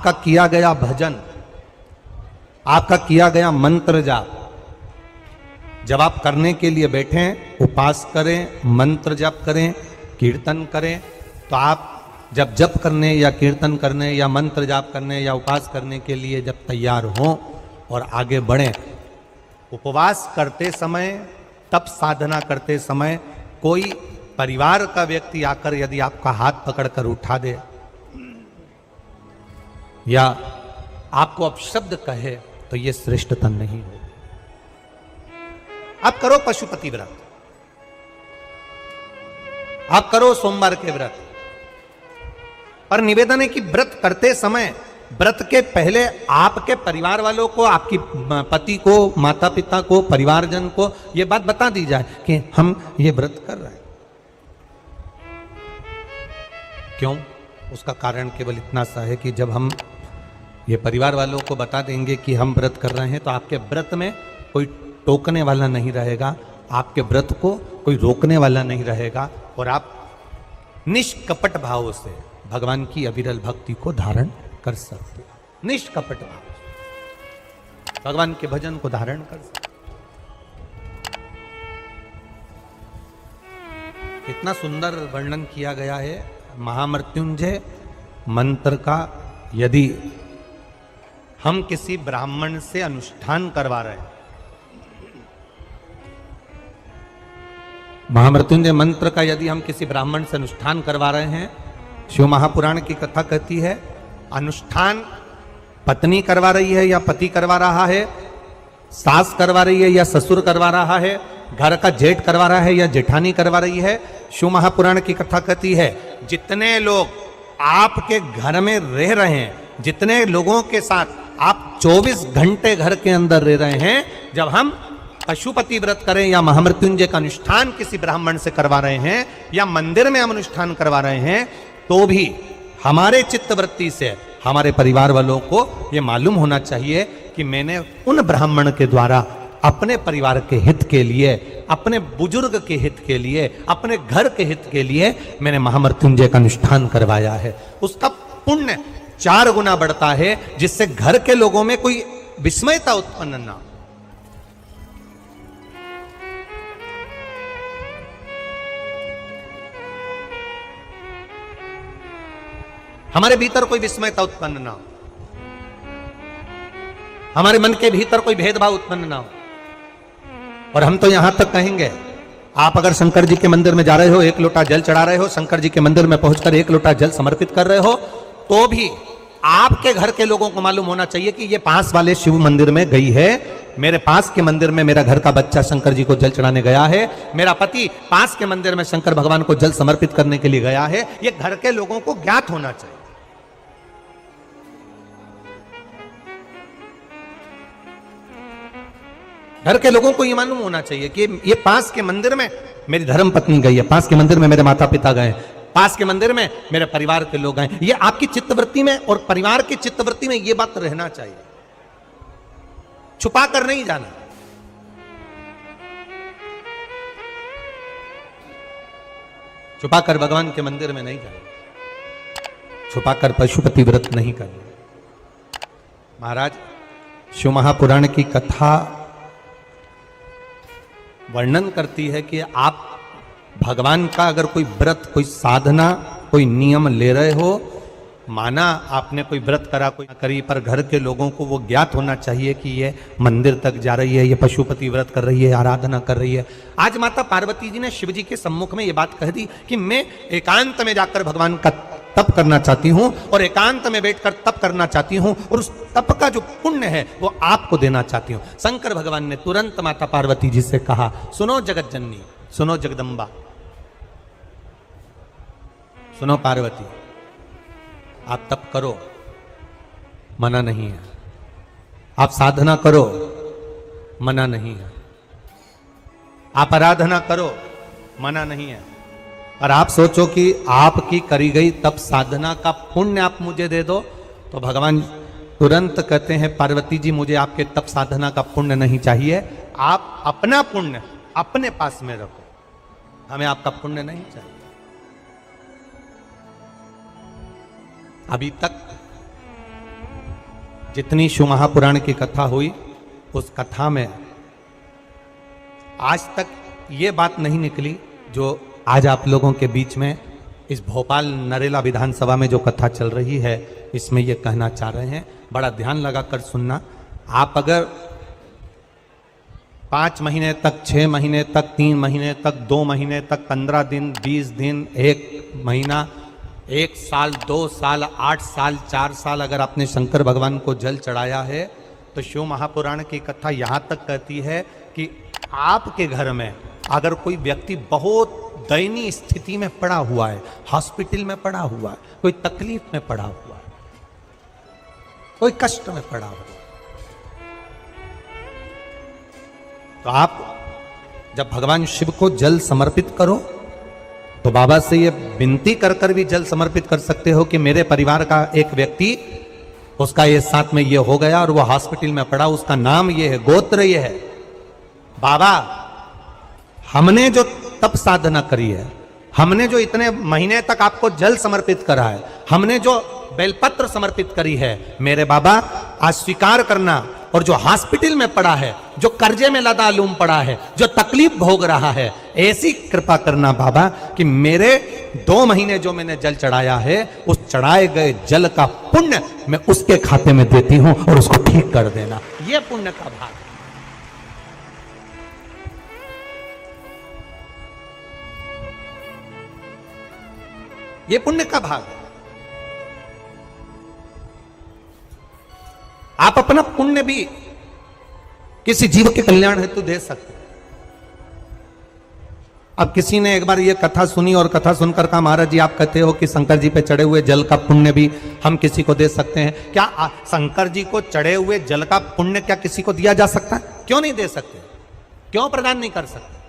आपका किया गया भजन, आपका किया गया मंत्र जाप, जब आप करने के लिए बैठें, उपास करें, मंत्र जाप करें, कीर्तन करें, तो आप जब जप करने या कीर्तन करने या मंत्र जाप करने या उपास करने के लिए जब तैयार हों और आगे बढ़ें, उपवास करते समय, तप साधना करते समय कोई परिवार का व्यक्ति आकर यदि आपका हाथ पकड़कर उठा दे या आपको अपशब्द कहे, तो यह श्रेष्ठतन नहीं हो। आप करो पशुपति व्रत, आप करो सोमवार के व्रत, पर निवेदन है कि व्रत करते समय, व्रत के पहले आपके परिवार वालों को, आपकी पति को, माता पिता को, परिवारजन को यह बात बता दी जाए कि हम ये व्रत कर रहे हैं। क्यों? उसका कारण केवल इतना सा है कि जब हम ये परिवार वालों को बता देंगे कि हम व्रत कर रहे हैं, तो आपके व्रत में कोई टोकने वाला नहीं रहेगा, आपके व्रत को कोई रोकने वाला नहीं रहेगा, और आप निष्कपट भाव से भगवान की अविरल भक्ति को धारण कर सकते हो। निष्कपट भाव भगवान के भजन को धारण कर सकते। इतना सुंदर वर्णन किया गया है महामृत्युंजय मंत्र का। यदि हम किसी ब्राह्मण से अनुष्ठान करवा रहे हैं, महामृत्युंजय मंत्र का यदि हम किसी ब्राह्मण से अनुष्ठान करवा रहे हैं, शिव महापुराण की कथा कहती है, अनुष्ठान पत्नी करवा रही है या पति करवा रहा है, सास करवा रही है या ससुर करवा रहा है, घर का जेठ करवा रहा है या जेठानी करवा रही है, शिव महापुराण की कथा कहती है, जितने लोग आपके घर में रह रहे हैं, जितने लोगों के साथ आप 24 घंटे घर के अंदर रह रहे हैं, जब हम पशुपति व्रत करें या महामृत्युंजय का अनुष्ठान किसी ब्राह्मण से करवा रहे हैं या मंदिर में हम अनुष्ठान करवा रहे हैं, तो भी हमारे चित्तवृत्ति से हमारे परिवार वालों को यह मालूम होना चाहिए कि मैंने उन ब्राह्मण के द्वारा अपने परिवार के हित के लिए, अपने बुजुर्ग के हित के लिए, अपने घर के हित के लिए मैंने महामृत्युंजय का अनुष्ठान करवाया है। उसका पुण्य 4 गुना बढ़ता है, जिससे घर के लोगों में कोई विस्मयता उत्पन्न ना हो। हमारे भीतर कोई विस्मयता उत्पन्न ना हो, हमारे मन के भीतर कोई भेदभाव उत्पन्न ना हो। और हम तो यहां तक कहेंगे, आप अगर शंकर जी के मंदिर में जा रहे हो, 1 लोटा जल चढ़ा रहे हो, शंकर जी के मंदिर में पहुंचकर 1 लोटा जल समर्पित कर रहे हो, तो भी आपके घर के लोगों को मालूम होना चाहिए कि ये पास वाले शिव मंदिर में गई है, मेरे पास के मंदिर में मेरा घर का बच्चा शंकर जी को जल चढ़ाने गया है, मेरा पति पास के मंदिर में शंकर भगवान को जल समर्पित करने के लिए गया है। ये घर के लोगों को ज्ञात होना चाहिए। घर के लोगों को यह मालूम होना चाहिए कि ये पास के मंदिर में मेरी धर्म पत्नी गई है, पास के मंदिर में मेरे माता पिता गए, पास के मंदिर में मेरे परिवार के लोग गए। ये आपकी चित्तवृत्ति में और परिवार की चित्तवृत्ति में ये बात रहना चाहिए, छुपा कर नहीं जाना। छुपा कर भगवान के मंदिर में नहीं जाना, छुपा कर पशुपति व्रत नहीं करना। महाराज, शिव महापुराण की कथा वर्णन करती है कि आप भगवान का अगर कोई व्रत, कोई साधना, कोई नियम ले रहे हो, माना आपने कोई व्रत करा, कोई करी, पर घर के लोगों को वो ज्ञात होना चाहिए कि ये मंदिर तक जा रही है, ये पशुपति व्रत कर रही है, आराधना कर रही है। आज माता पार्वती जी ने शिव जी के सम्मुख में ये बात कह दी कि मैं एकांत में जाकर भगवान का तप करना चाहती हूं और एकांत में बैठकर तप करना चाहती हूं, और उस तप का जो पुण्य है वो आपको देना चाहती हूं। शंकर भगवान ने तुरंत माता पार्वती जी से कहा, सुनो जगत जननी, सुनो जगदम्बा, सुनो पार्वती, आप तप करो, मना नहीं है, आप साधना करो, मना नहीं है, आप आराधना करो, मना नहीं है। और आप सोचो कि आपकी करी गई तप साधना का पुण्य आप मुझे दे दो, तो भगवान तुरंत कहते हैं, पार्वती जी मुझे आपके तप साधना का पुण्य नहीं चाहिए, आप अपना पुण्य अपने पास में रखो, हमें आपका पुण्य नहीं चाहिए। अभी तक जितनी शिव महापुराण की कथा हुई, उस कथा में आज तक ये बात नहीं निकली जो आज आप लोगों के बीच में इस भोपाल नरेला विधानसभा में जो कथा चल रही है, इसमें ये कहना चाह रहे हैं। बड़ा ध्यान लगाकर सुनना। आप अगर 5 महीने तक, 6 महीने तक, 3 महीने तक, 2 महीने तक, 15 दिन, 20 दिन, 1 महीना, 1 साल, 2 साल, 8 साल, 4 साल अगर आपने शंकर भगवान को जल चढ़ाया है, तो शिव महापुराण की कथा यहाँ तक कहती है कि आपके घर में अगर कोई व्यक्ति बहुत दयनीय स्थिति में पड़ा हुआ है, हॉस्पिटल में पड़ा हुआ है, कोई तकलीफ में पड़ा हुआ है, कोई कष्ट में पड़ा हुआ है, तो आप जब भगवान शिव को जल समर्पित करो तो बाबा से ये विनती कर कर भी जल समर्पित कर सकते हो कि मेरे परिवार का एक व्यक्ति, उसका ये साथ में ये हो गया और वो हॉस्पिटल में पड़ा, उसका नाम ये है, गोत्र ये है। बाबा, हमने जो तप साधना करी है, हमने जो इतने महीने तक आपको जल समर्पित करा है, हमने जो बेलपत्र समर्पित करी है, मेरे बाबा आज स्वीकार करना। और जो हॉस्पिटल में पड़ा है, जो कर्जे में लदालूम पड़ा है, जो तकलीफ भोग रहा है, ऐसी कृपा करना बाबा कि मेरे 2 महीने जो मैंने जल चढ़ाया है, उस चढ़ाए गए जल का पुण्य मैं उसके खाते में देती हूं और उसको ठीक कर देना। यह पुण्य का भाग है। ये पुण्य का भाग है। आप अपना पुण्य भी किसी जीव के कल्याण हेतु दे सकते हैं। अब किसी ने एक बार ये कथा सुनी और कथा सुनकर कहा, महाराज जी आप कहते हो कि शंकर जी पे चढ़े हुए जल का पुण्य भी हम किसी को दे सकते हैं क्या? शंकर जी को चढ़े हुए जल का पुण्य क्या किसी को दिया जा सकता है? क्यों नहीं दे सकते? क्यों प्रदान नहीं कर सकते?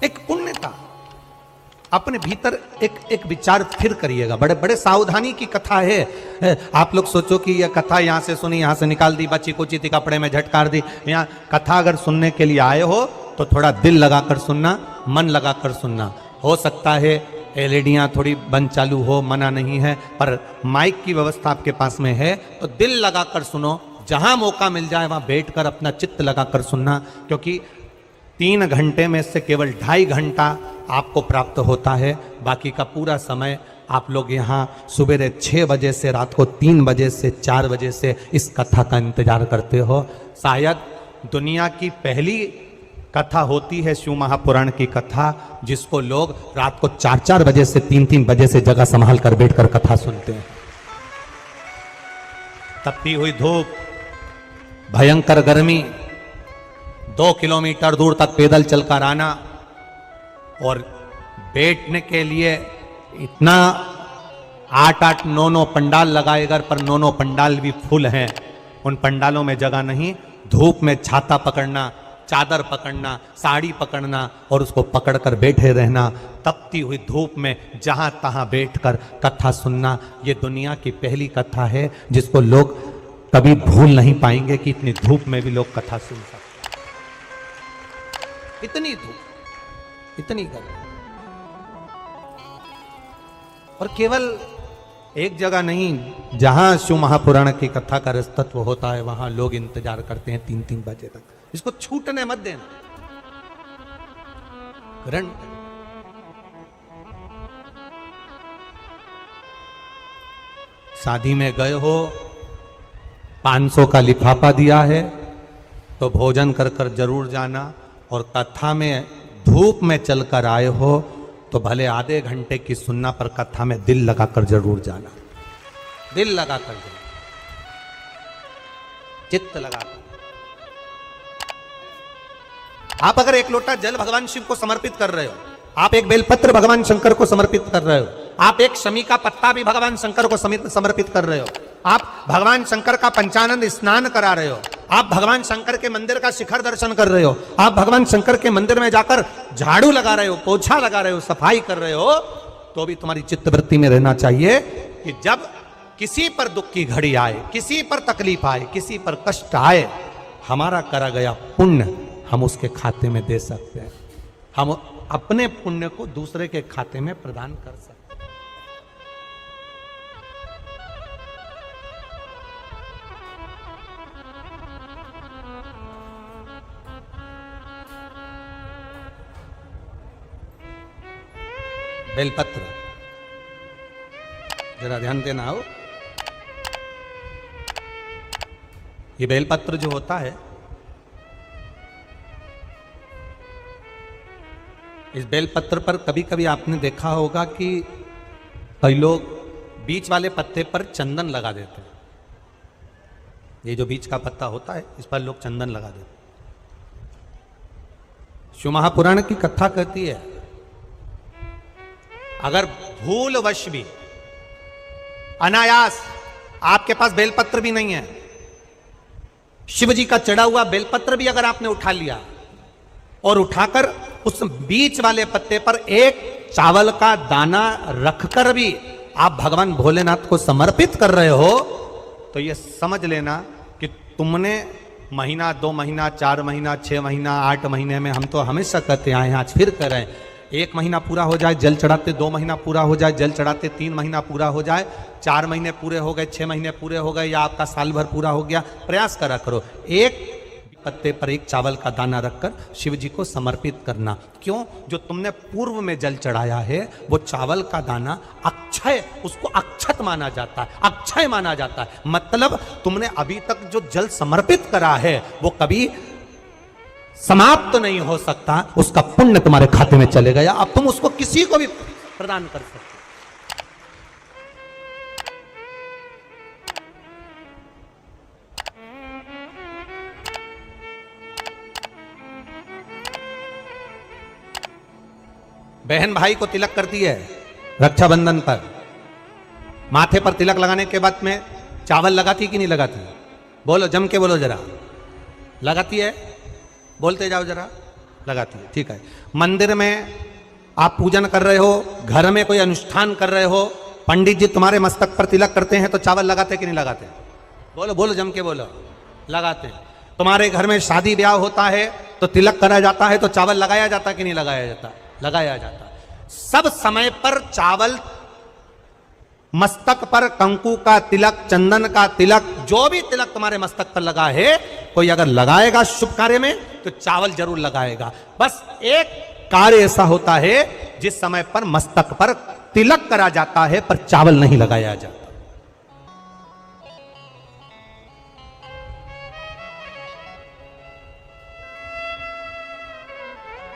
एक पुण्यता अपने भीतर एक विचार फिर करिएगा। बड़े बड़े सावधानी की कथा है। आप लोग सोचो कि यह कथा यहां से सुनी, यहां से निकाल दी, बच्ची कुची थी, कपड़े में झटकार दी। यहाँ कथा अगर सुनने के लिए आए हो तो थोड़ा दिल लगाकर सुनना, मन लगाकर सुनना। हो सकता है एलईडियां थोड़ी बंद चालू हो, मना नहीं है, पर माइक की व्यवस्था आपके पास में है तो दिल लगाकर सुनो। जहां मौका मिल जाए वहां बैठकर अपना चित्त लगाकर सुनना, क्योंकि 3 घंटे में से केवल 2.5 घंटा आपको प्राप्त होता है। बाकी का पूरा समय आप लोग यहाँ सुबह 6 बजे से रात को 3 बजे से 4 बजे से इस कथा का इंतजार करते हो। शायद दुनिया की पहली कथा होती है शिव महापुराण की कथा, जिसको लोग रात को 4-4 बजे से 3-3 बजे से जगह संभाल कर बैठकर कथा सुनते हैं। तपती हुई धूप, भयंकर गर्मी, 2 किलोमीटर दूर तक पैदल चलकर आना और बैठने के लिए इतना 8-8, 9-9 पंडाल लगाए घर पर, 9-9 पंडाल भी फुल हैं। उन पंडालों में जगह नहीं। धूप में छाता पकड़ना, चादर पकड़ना, साड़ी पकड़ना और उसको पकड़कर बैठे रहना। तपती हुई धूप में जहां तहां बैठकर कथा सुनना, ये दुनिया की पहली कथा है जिसको लोग कभी भूल नहीं पाएंगे कि इतनी धूप में भी लोग कथा सुन सकते। इतनी धूप, इतनी गर्मी, और केवल एक जगह नहीं, जहां शिव महापुराण की कथा का रसतत्व होता है वहां लोग इंतजार करते हैं 3-3 बजे तक। इसको छूटने मत देना। ग्रहण शादी में गए हो, 500 का लिफाफा दिया है तो भोजन कर कर जरूर जाना। और कथा में धूप में चलकर आए हो तो भले आधे घंटे की सुनना, पर कथा में दिल लगाकर जरूर जाना। दिल लगाकर जाना, चित्त लगाकर। आप अगर 1 लोटा जल भगवान शिव को समर्पित कर रहे हो, आप एक बेलपत्र भगवान शंकर को समर्पित कर रहे हो, आप एक शमी का पत्ता भी भगवान शंकर को समर्पित कर रहे हो, आप भगवान शंकर का पंचानंद स्नान करा रहे हो, आप भगवान शंकर के मंदिर का शिखर दर्शन कर रहे हो, आप भगवान शंकर के मंदिर में जाकर झाड़ू लगा रहे हो, पोछा लगा रहे हो, सफाई कर रहे हो, तो भी तुम्हारी चित्तवृत्ति में रहना चाहिए कि जब किसी पर दुख की घड़ी आए, किसी पर तकलीफ आए, किसी पर कष्ट आए, हमारा करा गया पुण्य हम उसके खाते में दे सकते हैं। हम अपने पुण्य को दूसरे के खाते में प्रदान कर सकते हैं। बेलपत्र, जरा ध्यान देना हो। ये बेलपत्र जो होता है, इस बेलपत्र पर कभी कभी आपने देखा होगा कि कई लोग बीच वाले पत्ते पर चंदन लगा देते हैं। ये जो बीच का पत्ता होता है, इस पर लोग चंदन लगा देते हैं। शिव महापुराण की कथा कहती है, अगर भूलवश भी अनायास आपके पास बेलपत्र भी नहीं है, शिव जी का चढ़ा हुआ बेलपत्र भी अगर आपने उठा लिया और उठाकर उस बीच वाले पत्ते पर एक चावल का दाना रखकर भी आप भगवान भोलेनाथ को समर्पित कर रहे हो, तो ये समझ लेना कि तुमने महीना, 2 महीना, 4 महीना, 6 महीना, 8 महीने में, हम तो हमेशा कहते आए हैं, आज फिर कह रहे हैं, 1 महीना पूरा हो जाए जल चढ़ाते, 2 महीना पूरा हो जाए जल चढ़ाते, 3 महीना पूरा हो जाए, 4 महीने पूरे हो गए, 6 महीने पूरे हो गए, या आपका साल भर पूरा हो गया, प्रयास करा करो एक पत्ते पर एक चावल का दाना रखकर शिव जी को समर्पित करना। क्यों? जो तुमने पूर्व में जल चढ़ाया है वो चावल का दाना अक्षय, उसको अक्षत माना जाता है, अक्षय माना जाता है। मतलब तुमने अभी तक जो जल समर्पित करा है वो कभी समाप्त नहीं हो सकता, उसका पुण्य तुम्हारे खाते में चले गया, अब तुम उसको किसी को भी प्रदान कर सकते। बहन भाई को तिलक करती है रक्षाबंधन पर, माथे पर तिलक लगाने के बाद में चावल लगाती कि नहीं लगाती? बोलो, जम के बोलो जरा। लगाती है? बोलते जाओ जरा। लगाती है, ठीक है। मंदिर में आप पूजन कर रहे हो, घर में कोई अनुष्ठान कर रहे हो, पंडित जी तुम्हारे मस्तक पर तिलक करते हैं तो चावल लगाते कि नहीं लगाते? बोलो बोलो, जम के बोलो। लगाते हैं। तुम्हारे घर में शादी ब्याह होता है तो तिलक करा जाता है तो चावल लगाया जाता कि नहीं लगाया जाता? लगाया जाता। सब समय पर चावल, मस्तक पर कंकु का तिलक, चंदन का तिलक, जो भी तिलक तुम्हारे मस्तक पर लगा है, कोई अगर लगाएगा शुभ कार्य में तो चावल जरूर लगाएगा। बस एक कार्य ऐसा होता है जिस समय पर मस्तक पर तिलक करा जाता है पर चावल नहीं लगाया जाता।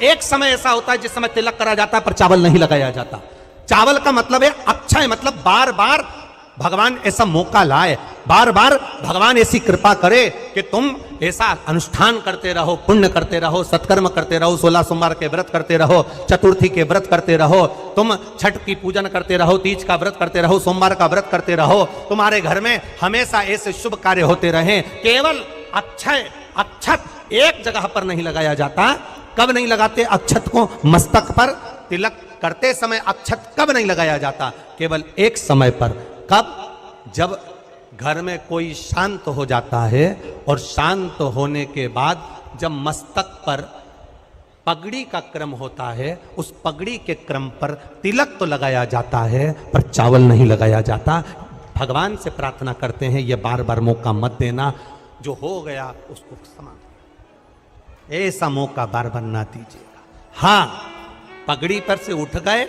एक समय ऐसा होता है जिस समय तिलक करा जाता है पर चावल नहीं लगाया जाता। चावल का मतलब है अक्षय, मतलब बार बार भगवान ऐसा मौका लाए, बार बार भगवान ऐसी कृपा करे कि तुम ऐसा अनुष्ठान करते रहो, पुण्य करते रहो, सत्कर्म करते रहो, 16 सोमवार के व्रत करते रहो, चतुर्थी के व्रत करते रहो, तुम छठ की पूजन करते रहो, तीज का व्रत करते रहो, सोमवार का व्रत करते रहो, तुम्हारे घर में हमेशा ऐसे शुभ कार्य होते रहे। केवल अक्षय, अक्षत एक जगह पर नहीं लगाया जाता। कब नहीं लगाते अक्षत को? मस्तक पर तिलक करते समय अक्षत कब नहीं लगाया जाता? केवल एक समय पर। कब? जब घर में कोई शांत हो जाता है और शांत होने के बाद जब मस्तक पर पगड़ी का क्रम होता है, उस पगड़ी के क्रम पर तिलक तो लगाया जाता है पर चावल नहीं लगाया जाता। भगवान से प्रार्थना करते हैं ये बार बार मौका मत देना, जो हो गया उसको समाप्त, ऐसा मौका बार बार ना दीजिएगा। हाँ, पगड़ी पर से उठ गए,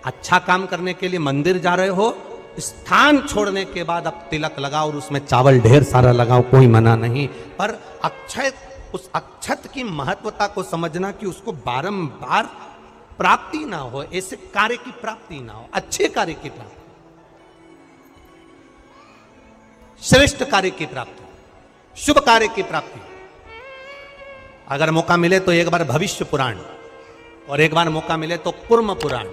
अच्छा काम करने के लिए मंदिर जा रहे हो, स्थान छोड़ने के बाद अब तिलक लगाओ और उसमें चावल ढेर सारा लगाओ, कोई मना नहीं। पर अक्षय, उस अक्षत की महत्वता को समझना कि उसको बारंबार प्राप्ति ना हो, ऐसे कार्य की प्राप्ति ना हो, अच्छे कार्य की प्राप्ति, श्रेष्ठ कार्य की प्राप्ति, शुभ कार्य की प्राप्ति। अगर मौका मिले तो एक बार भविष्य पुराण, और एक बार मौका मिले तो कुर्म पुराण,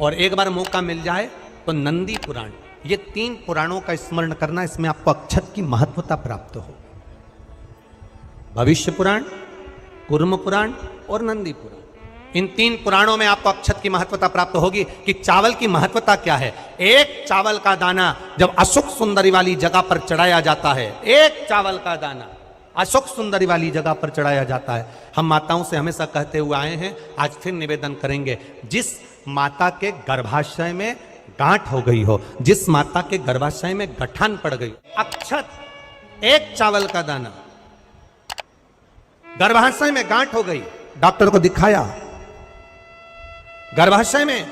और एक बार मौका मिल जाए तो नंदी पुराण, ये 3 पुराणों का स्मरण करना, इसमें आपको अक्षत की महत्वता प्राप्त हो। भविष्य पुराण, कुर्म पुराण और नंदी पुराण, इन 3 पुराणों में आपको अक्षत की महत्वता प्राप्त होगी कि चावल की महत्वता क्या है। एक चावल का दाना जब अशोक सुंदरी वाली जगह पर चढ़ाया जाता है, एक चावल का दाना अशोक सुंदरी वाली जगह पर चढ़ाया जाता है। हम माताओं से हमेशा कहते हुए आए हैं, आज फिर निवेदन करेंगे, जिस माता के गर्भाशय में गांठ हो गई हो, जिस माता के गर्भाशय में गठान पड़ गई, अक्षत, एक चावल का दाना, गर्भाशय में गांठ हो गई, डॉक्टर को दिखाया, गर्भाशय में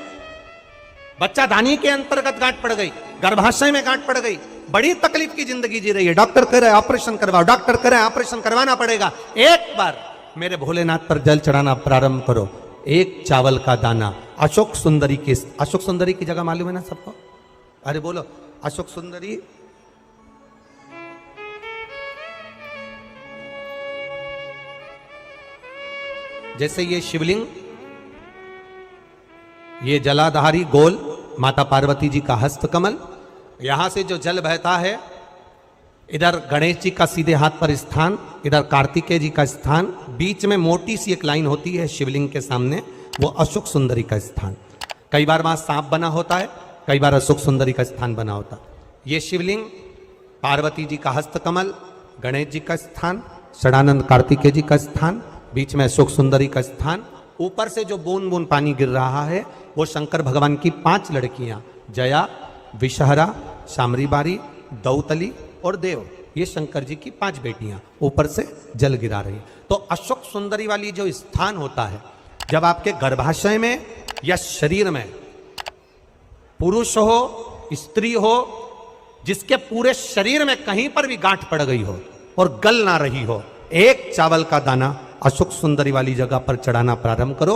बच्चा दानी के अंतर्गत गांठ पड़ गई, गर्भाशय में गांठ पड़ गई, बड़ी तकलीफ की जिंदगी जी रही है, डॉक्टर कह रहे ऑपरेशन करवाओ, डॉक्टर कह रहे ऑपरेशन करवाना पड़ेगा। एक बार मेरे भोलेनाथ पर जल चढ़ाना प्रारंभ करो, एक चावल का दाना। अशोक सुंदरी की, अशोक सुंदरी की जगह मालूम है ना सबको? अरे बोलो अशोक सुंदरी। जैसे ये शिवलिंग, ये जलाधारी गोल माता पार्वती जी का हस्त कमल, यहां से जो जल बहता है, इधर गणेश जी का सीधे हाथ पर स्थान, इधर कार्तिकेय जी का स्थान, बीच में मोटी सी एक लाइन होती है शिवलिंग के सामने, वो अशोक सुंदरी का स्थान। कई बार वहां सांप बना होता है, कई बार अशोक सुंदरी का स्थान बना होता है। ये शिवलिंग, पार्वती जी का हस्त कमल, गणेश जी का स्थान, षडानंद कार्तिकेय जी का स्थान, बीच में अशोक सुंदरी का स्थान। ऊपर से जो बूंद बूंद पानी गिर रहा है वो शंकर भगवान की 5 लड़कियां, जया, विषहरा, शामरीबारी, दौतली और देव, ये शंकर जी की 5 बेटियां ऊपर से जल गिरा रही। तो अशोक सुंदरी वाली जो स्थान होता है, जब आपके गर्भाशय में या शरीर में पुरुष हो, स्त्री हो, जिसके पूरे शरीर में कहीं पर भी गांठ पड़ गई हो और गल ना रही हो, एक चावल का दाना अशोक सुंदरी वाली जगह पर चढ़ाना प्रारंभ करो,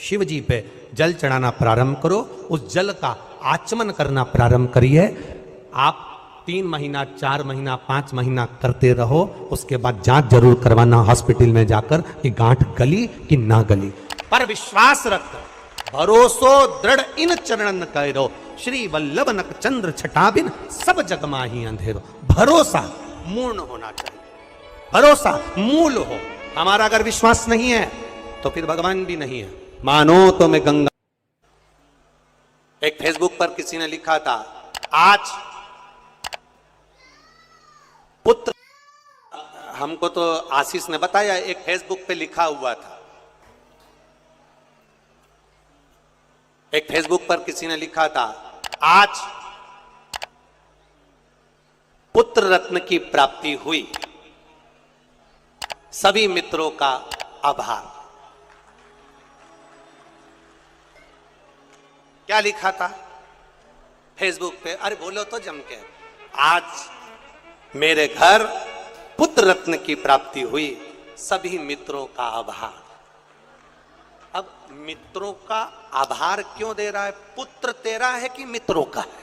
शिव जी पे जल चढ़ाना प्रारंभ करो, उस जल का आचमन करना प्रारंभ करिए। आप 3 महीना, 4 महीना, 5 महीना करते रहो, उसके बाद जांच जरूर करवाना हॉस्पिटल में जाकर कि गांठ गली कि ना गली। पर विश्वास रख, भरोसो दृढ़ इन चरणन करो, श्री वल्लभ नक चंद्र छटाबिन सब जग माही अंधेरो। भरोसा मूर्ण होना चाहिए, भरोसा मूल हो। हमारा अगर विश्वास नहीं है तो फिर भगवान भी नहीं है। मानो तो मैं गंगा। एक फेसबुक पर किसी ने लिखा था, आज पुत्र, हमको तो आशीष ने बताया, एक फेसबुक पे लिखा हुआ था, एक फेसबुक पर किसी ने लिखा था, आज पुत्र रत्न की प्राप्ति हुई, सभी मित्रों का आभार। क्या लिखा था फेसबुक पे? अरे बोलो तो जम के, आज मेरे घर पुत्र रत्न की प्राप्ति हुई, सभी मित्रों का आभार। अब मित्रों का आभार क्यों दे रहा है? पुत्र तेरा है कि मित्रों का है?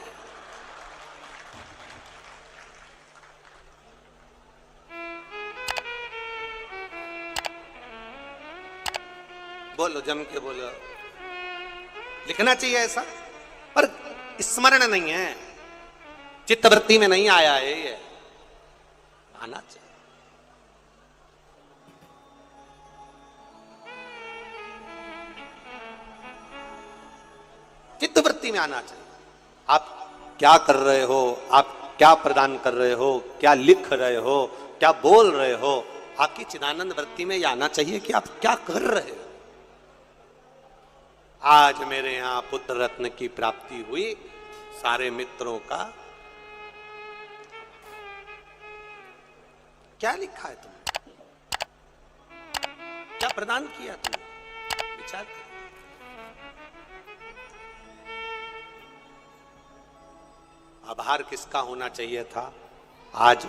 बोलो जम के बोलो। लिखना चाहिए ऐसा, पर स्मरण नहीं है, चित्तवृत्ति में नहीं आया है, ये आना चाहिए। चित्तवृत्ति में आना चाहिए। आप क्या कर रहे हो, आप क्या प्रदान कर रहे हो, क्या लिख रहे हो, क्या बोल रहे हो, आपकी चिदानंद वृत्ति में यह आना चाहिए कि आप क्या कर रहे हो। आज मेरे यहां पुत्र रत्न की प्राप्ति हुई, सारे मित्रों का। क्या लिखा है तुमने, क्या प्रदान किया तुमने, विचार करो। आभार किसका होना चाहिए था? आज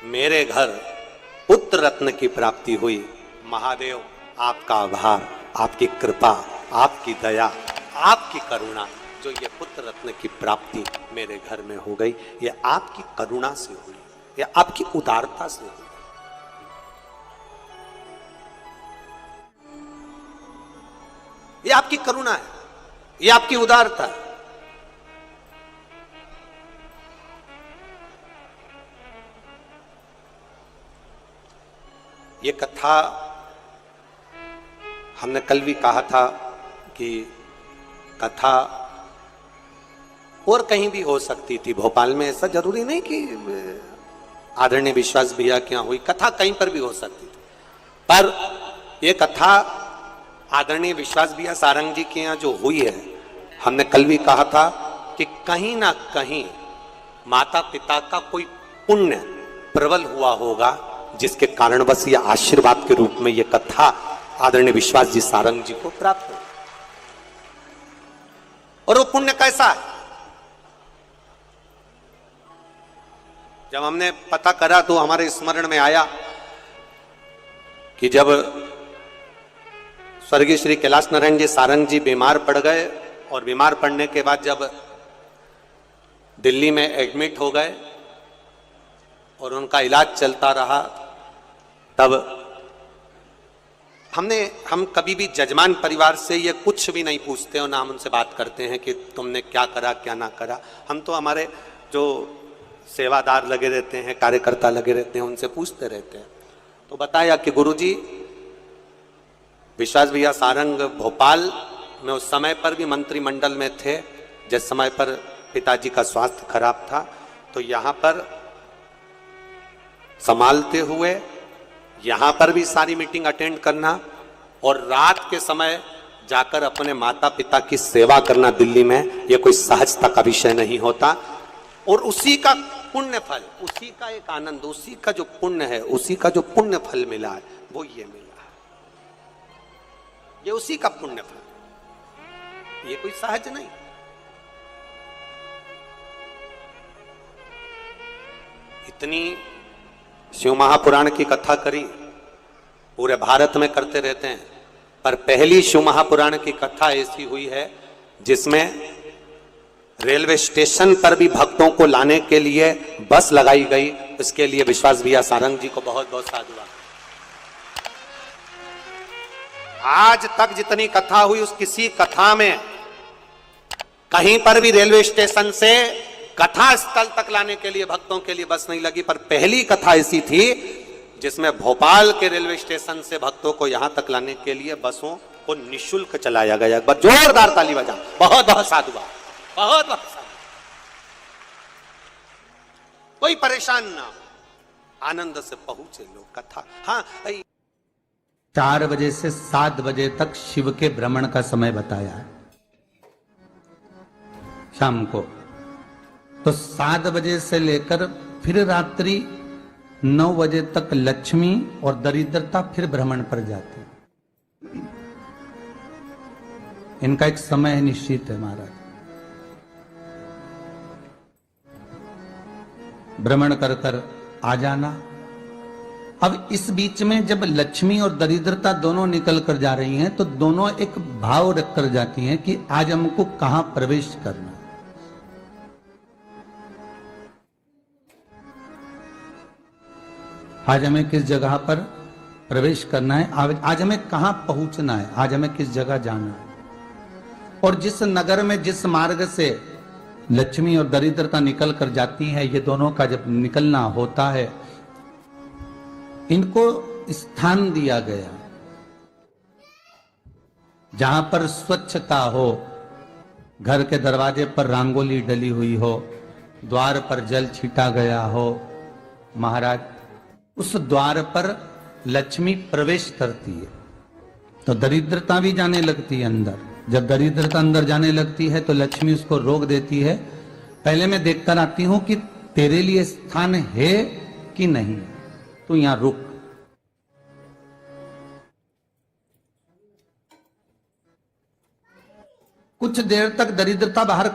मेरे घर पुत्र रत्न की प्राप्ति हुई, महादेव आपका आभार, आपकी कृपा, आपकी दया, आपकी करुणा, जो ये पुत्र रत्न की प्राप्ति मेरे घर में हो गई, ये आपकी करुणा से हुई, ये आपकी उदारता से हुई। ये आपकी करुणा है, ये आपकी उदारता है। ये कथा हमने कल भी कहा था कि कथा और कहीं भी हो सकती थी, भोपाल में ऐसा जरूरी नहीं कि आदरणीय विश्वास भैया के यहाँ हुई, कथा कहीं पर भी हो सकती थी। पर यह कथा आदरणीय विश्वास भैया सारंग जी के यहाँ जो हुई है, हमने कल भी कहा था कि कहीं ना कहीं माता पिता का कोई पुण्य प्रबल हुआ होगा, जिसके कारण बस ये आशीर्वाद के रूप में ये कथा आदरणीय विश्वास जी सारंग जी को प्राप्त हो। और वो पुण्य कैसा है? जब हमने पता करा तो हमारे स्मरण में आया कि जब स्वर्गीय श्री कैलाश नारायण जी सारंग जी बीमार पड़ गए और बीमार पड़ने के बाद जब दिल्ली में एडमिट हो गए और उनका इलाज चलता रहा, तब हम कभी भी जजमान परिवार से ये कुछ भी नहीं पूछते और ना हम उनसे बात करते हैं कि तुमने क्या करा क्या ना करा। हम तो हमारे जो सेवादार लगे रहते हैं, कार्यकर्ता लगे रहते हैं, उनसे पूछते रहते हैं। तो बताया कि गुरुजी विश्वास भैया सारंग भोपाल में उस समय पर भी मंत्रिमंडल में थे जिस समय पर पिताजी का स्वास्थ्य खराब था, तो यहाँ पर संभालते हुए यहाँ पर भी सारी मीटिंग अटेंड करना और रात के समय जाकर अपने माता पिता की सेवा करना दिल्ली में, यह कोई सहजता का विषय नहीं होता। और उसी का पुण्य फल, उसी का एक आनंद, उसी का जो पुण्य है, उसी का जो पुण्य फल मिला है वो ये मिला है, ये उसी का पुण्य फल, ये कोई सहज नहीं। इतनी शिव महापुराण की कथा करी, पूरे भारत में करते रहते हैं, पर पहली शिव महापुराण की कथा ऐसी हुई है जिसमें रेलवे स्टेशन पर भी भक्तों को लाने के लिए बस लगाई गई। इसके लिए विश्वास भैया सारंग जी को बहुत बहुत साधुवाद। आज तक जितनी कथा हुई उस किसी कथा में कहीं पर भी रेलवे स्टेशन से कथा स्थल तक लाने के लिए भक्तों के लिए बस नहीं लगी, पर पहली कथा ऐसी थी जिसमें भोपाल के रेलवे स्टेशन से भक्तों को यहां तक लाने के लिए बसों को निःशुल्क चलाया गया। एक बार जोरदार ताली बजा, बहुत बहुत साधुवाद, बहुत बहुत साधुवाद। कोई परेशान ना हो, आनंद से पहुंचे लोग कथा। हाँ, 4 बजे से 7 बजे तक शिव के भ्रमण का समय बताया है शाम को। तो 7 बजे से लेकर फिर रात्रि 9 बजे तक लक्ष्मी और दरिद्रता फिर भ्रमण पर जाती है। इनका एक समय निश्चित है महाराज। भ्रमण कर कर आ जाना। अब इस बीच में जब लक्ष्मी और दरिद्रता दोनों निकल कर जा रही हैं तो दोनों एक भाव रख कर जाती हैं कि आज हमको कहां प्रवेश करना, आज हमें किस जगह पर प्रवेश करना है, आज हमें कहां पहुंचना है, आज हमें किस जगह जाना है। और जिस नगर में जिस मार्ग से लक्ष्मी और दरिद्रता निकल कर जाती है, ये दोनों का जब निकलना होता है, इनको स्थान दिया गया जहां पर स्वच्छता हो, घर के दरवाजे पर रंगोली डली हुई हो, द्वार पर जल छीटा गया हो। महाराज, उस द्वार पर लक्ष्मी प्रवेश करती है तो दरिद्रता भी जाने लगती है अंदर। जब दरिद्रता अंदर जाने लगती है तो लक्ष्मी उसको रोक देती है, पहले मैं देखकर आती हूं कि तेरे लिए स्थान है कि नहीं, तू यहां रुक। कुछ देर तक दरिद्रता बाहर